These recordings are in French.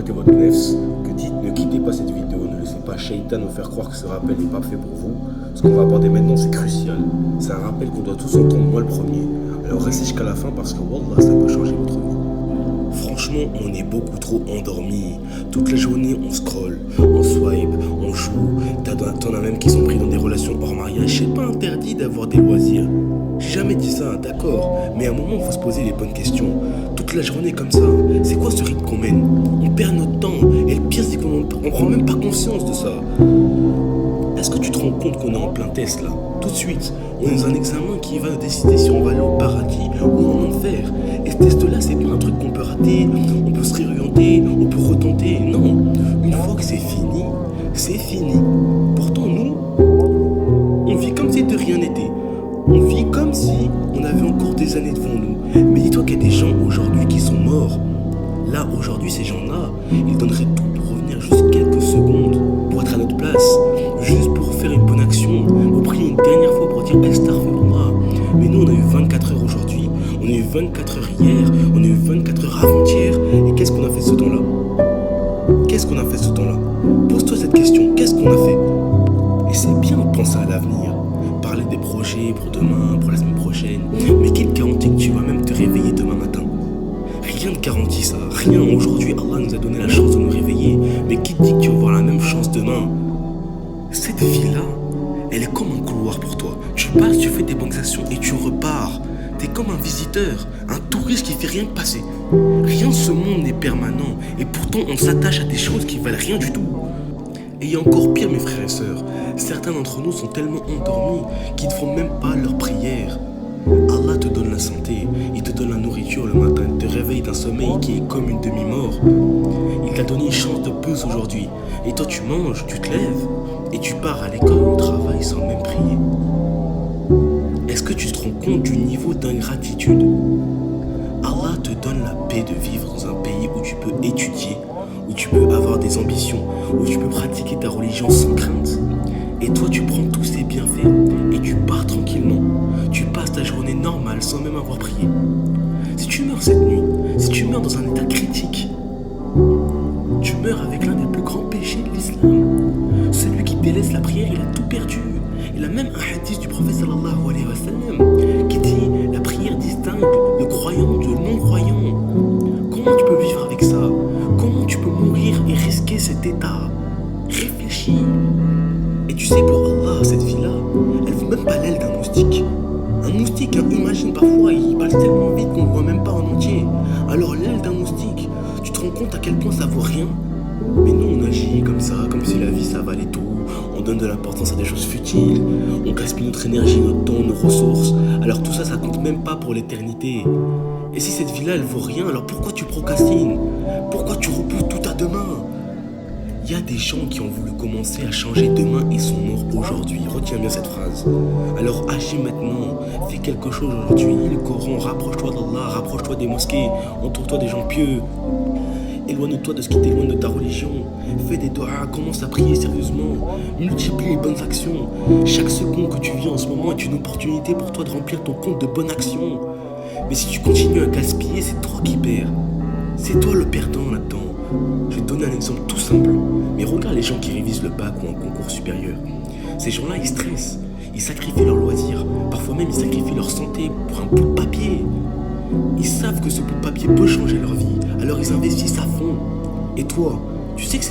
combattez votre nefs, ne quittez pas cette vidéo, ne laissez pas Shaitan nous faire croire que ce rappel n'est pas fait pour vous. Ce qu'on va aborder maintenant, c'est crucial. C'est un rappel qu'on doit tous entendre, moi le premier. Alors restez jusqu'à la fin parce que Wallah, ça peut changer votre vie. Franchement, on est beaucoup trop endormis. Toute la journée, on scrolle, on swipe, on joue. T'en as même qui sont pris dans des relations hors mariage. C'est pas interdit d'avoir des loisirs. J'ai jamais dit ça, d'accord. Mais à un moment, il faut se poser les bonnes questions. Toute la journée comme ça, c'est quoi ce rythme qu'on mène? On perd notre temps. Et le pire, c'est qu'on prend même pas conscience de ça. Est-ce que tu te rends compte qu'on est en plein test là? Tout de suite, on est dans un examen qui va décider si on va aller au paradis ou en enfer. Et ce test-là, c'est pas un truc qu'on peut rater, on peut se réorienter, on peut retenter. Non, une fois que c'est fini, c'est fini. Pourtant, nous, on vit comme si de rien n'était. On vit comme si on avait encore des années devant nous. Mais dis-toi qu'il y a des gens aujourd'hui qui sont morts. Là, aujourd'hui, ces gens-là, ils donneraient tout pour revenir juste quelques secondes pour être à notre place, juste pour faire une bonne action, pour prier une dernière fois pour dire Astaghfirullah. Mais nous, on a eu 24 heures aujourd'hui, on a eu 24 heures hier, on a eu 24 heures avant-hier. Et qu'est-ce qu'on a fait ce temps-là? Qu'est-ce qu'on a fait ce temps-là? Pose-toi cette question, qu'est-ce qu'on a fait? Et c'est bien de penser à l'avenir, parler des projets pour demain, pour la semaine prochaine. Mais qui te garantit que tu vas même te réveiller demain matin? Rien ne garantit ça, rien. Aujourd'hui, Allah nous a donné la chance de nous réveiller. Mais qui te dit que tu vas avoir la même chance demain? Cette vie-là, elle est comme un couloir pour toi. Tu passes, tu fais tes bonnes actions et tu repars. T'es comme un visiteur, un touriste qui fait rien que passer. Rien de ce monde n'est permanent. Et pourtant, on s'attache à des choses qui valent rien du tout. Et il y a encore pire, mes frères et sœurs. Certains d'entre nous sont tellement endormis qu'ils ne font même pas leur prière. Allah te donne la santé, il te donne la nourriture le matin, il te réveille d'un sommeil qui est comme une demi-mort. Il t'a donné une chance de plus aujourd'hui. Et toi tu manges, tu te lèves, et tu pars à l'école, au travail sans même prier. Est-ce que tu te rends compte du niveau d'ingratitude? Allah te donne la paix de vivre dans un pays où tu peux étudier, où tu peux avoir des ambitions, où tu peux pratiquer ta religion sans crainte. Et toi, tu prends tous ces bienfaits et tu pars tranquillement. Tu passes ta journée normale sans même avoir prié. Si tu meurs cette nuit, si tu meurs dans un état critique, tu meurs avec l'un des plus grands péchés de l'islam. Celui qui délaisse la prière, il a tout perdu. Il a même un hadith du prophète sallallahu alayhi wa sallam qui dit la prière distingue le croyant du non-croyant. Comment tu peux vivre avec ça? Comment tu peux mourir et risquer cet état? Réfléchis. Et tu sais, pour Allah, cette vie-là, elle vaut même pas l'aile d'un moustique. Un moustique, hein, imagine, parfois, il passe tellement vite qu'on ne voit même pas en entier. Alors l'aile d'un moustique, tu te rends compte à quel point ça vaut rien? Mais nous, on agit comme ça, comme si la vie, ça valait tout. On donne de l'importance à des choses futiles. On gaspille notre énergie, notre temps, nos ressources. Alors tout ça, ça compte même pas pour l'éternité. Et si cette vie-là, elle vaut rien, alors pourquoi tu procrastines? Pourquoi tu repousses tout à demain? Il y a des gens qui ont voulu commencer à changer demain et sont morts aujourd'hui. Retiens bien cette phrase. Alors agis maintenant, fais quelque chose aujourd'hui. Le Coran, rapproche-toi d'Allah, rapproche-toi des mosquées, entoure-toi des gens pieux. Éloigne-toi de ce qui t'éloigne de ta religion. Fais des doigts, commence à prier sérieusement. Multiplie les bonnes actions. Chaque seconde que tu vis en ce moment est une opportunité pour toi de remplir ton compte de bonnes actions. Mais si tu continues à gaspiller, c'est toi qui perds. C'est toi le perdant là-dedans. Je vais te donner un exemple tout simple. Mais regarde les gens qui révisent le bac ou un concours supérieur. Ces gens-là, ils stressent. Ils sacrifient leurs loisirs. Parfois même, ils sacrifient leur santé pour un bout de papier. Ils savent que ce bout de papier peut changer leur vie. Alors ils investissent à fond. Et toi, tu sais que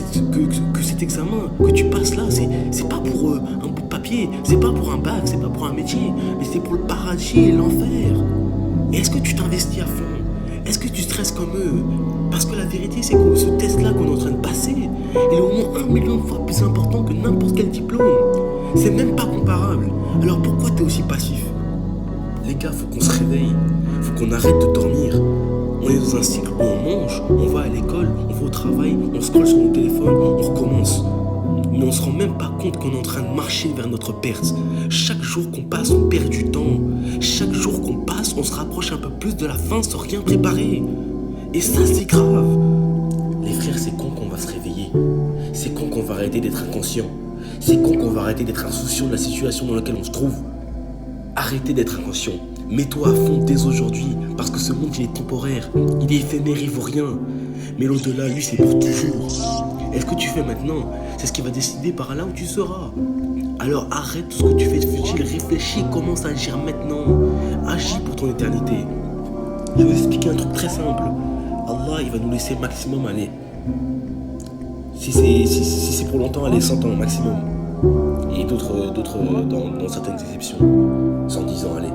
cet examen que tu passes là, c'est pas pour un bout de papier. C'est pas pour un bac, c'est pas pour un métier. Mais c'est pour le paradis et l'enfer. Et est-ce que tu t'investis à fond? Est-ce que tu stresses comme eux? Parce que la vérité, c'est que ce test-là qu'on est en train de passer, il est au moins 1 million de fois plus important que n'importe quel diplôme. C'est même pas comparable. Alors pourquoi t'es aussi passif? Les gars, faut qu'on se réveille. Faut qu'on arrête de dormir. On est dans un cycle où on mange, on va à l'école, on va au travail, on scrolle sur nos téléphones, on recommence. Mais on se rend même pas compte qu'on est en train de marcher vers notre perte. Chaque jour qu'on passe, on perd du temps. Chaque jour qu'on passe, on se rapproche un peu plus de la fin sans rien préparer. Et ça, c'est grave. Les frères, c'est con qu'on va se réveiller. C'est con qu'on va arrêter d'être inconscient. C'est con qu'on va arrêter d'être insouciant de la situation dans laquelle on se trouve. Arrêtez d'être inconscient. Mets-toi à fond dès aujourd'hui, parce que ce monde, il est temporaire. Il est éphémère, il vaut rien. Mais l'au-delà, lui, c'est pour toujours. Et ce que tu fais maintenant, c'est ce qui va décider par là où tu seras. Alors arrête tout ce que tu fais de futile, réfléchis, commence à agir maintenant. Agis pour ton éternité. Je vais vous expliquer un truc très simple. Allah, il va nous laisser maximum, allez. Si c'est pour longtemps, allez, 100 ans maximum. Et d'autres dans certaines exceptions. 110 ans, allez.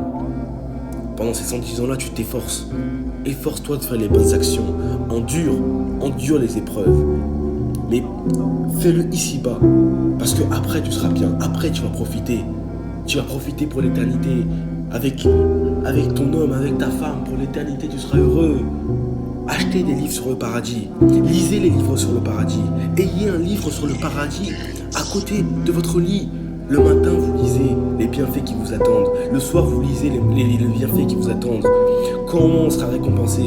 Pendant ces 110 ans-là, tu t'efforces. Efforce-toi de faire les bonnes actions. Endure les épreuves. Mais fais-le ici-bas. Parce que après tu seras bien. Après, tu vas profiter. Tu vas profiter pour l'éternité. Avec ton homme, avec ta femme. Pour l'éternité, tu seras heureux. Achetez des livres sur le paradis. Lisez les livres sur le paradis. Ayez un livre sur le paradis à côté de votre lit. Le matin, vous lisez les bienfaits qui vous attendent. Le soir, vous lisez les bienfaits qui vous attendent. Comment on sera récompensé?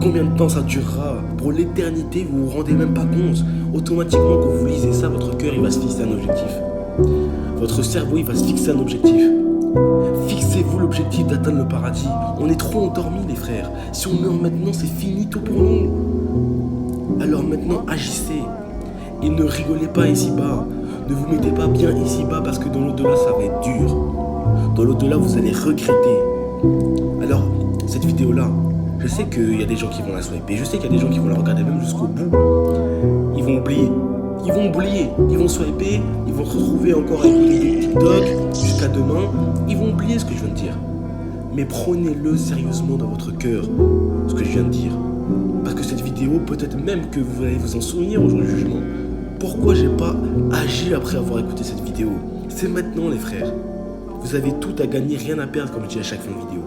Combien de temps ça durera? Pour l'éternité, vous ne vous rendez même pas compte. Automatiquement, quand vous lisez ça, votre cœur, il va se fixer un objectif. Votre cerveau, il va se fixer un objectif. Fixez-vous l'objectif d'atteindre le paradis. On est trop endormis, les frères. Si on meurt maintenant, c'est fini tout pour nous. Alors maintenant, agissez. Et ne rigolez pas ici-bas. Ne vous mettez pas bien ici-bas parce que dans l'au-delà, ça va être dur. Dans l'au-delà, vous allez regretter. Alors, cette vidéo-là, je sais qu'il y a des gens qui vont la swiper. Je sais qu'il y a des gens qui vont la regarder même jusqu'au bout. Ils vont oublier. Ils vont swiper. Ils vont se retrouver encore à écouter des TikTok jusqu'à demain. Ils vont oublier ce que je viens de dire. Mais prenez-le sérieusement dans votre cœur, ce que je viens de dire. Parce que cette vidéo, peut-être même que vous allez vous en souvenir au jour du jugement. Pourquoi j'ai pas agi après avoir écouté cette vidéo? C'est maintenant, les frères. Vous avez tout à gagner, rien à perdre, comme je dis à chaque fin de vidéo.